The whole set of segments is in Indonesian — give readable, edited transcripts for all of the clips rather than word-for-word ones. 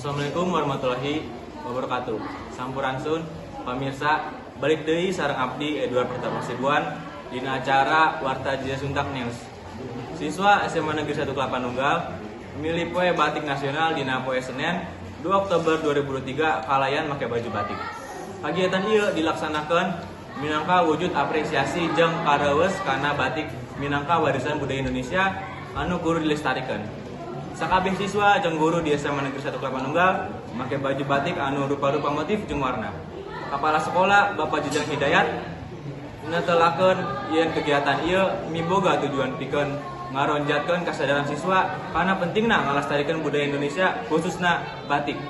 Assalamualaikum warahmatullahi wabarakatuh. Sampurasun pamirsa, balik deui sareng abdi Edward Pratama Sibuan dina acara Warta Jaya Suntak News. Siswa SMA Negeri 1 Kelapa Nunggal milih poe batik nasional dina poe Senin 2 Oktober 2023 kalayan make baju batik. Kegiatan ieu dilaksanakeun minangka wujud apresiasi jeung kareus kana batik minangka warisan budaya Indonesia anu kudu dilestarikeun. Sakabeh siswa jeung guru di SMA Negeri 1 Kelapa Nunggal make baju batik anu rupa-rupa motif jeung warna. Kepala sekolah Bapak Jejang Hidayat netelakeun yen kegiatan ieu miboga tujuan pikeun ngaronjatkeun kasadaran siswa kana pentingna ngalestarikeun budaya Indonesia khususna batik.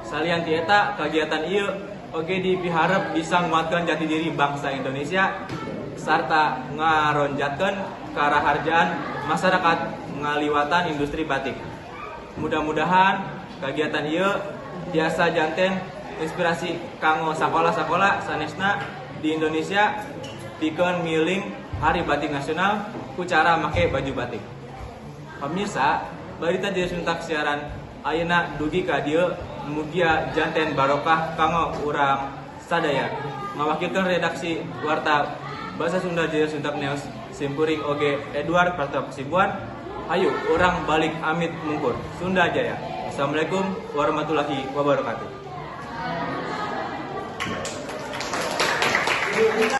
Salian ti eta kegiatan ieu oge dipiharep bisa nguatkeun jati diri bangsa Indonesia sarta ngaronjatkeun karaharjaan masyarakat ngaliwatan industri batik. Mudah-mudahan kegiatan ieu biasa janten inspirasi kanggo sakola-sakola sanesna di Indonesia pikeun miling Hari Batik Nasional ku cara make baju batik. Pemirsa, barita Jaya Suntak siaran ayeuna dugi ka dieu mugia janten barokah kanggo urang sadaya. Ngawakilkeun redaksi Warta Basa Sunda Jaya Suntak News simpuring oge Edward Pratama Sibuan. Ayo orang balik amit mungkur Sunda Jaya. Assalamualaikum warahmatullahi wabarakatuh.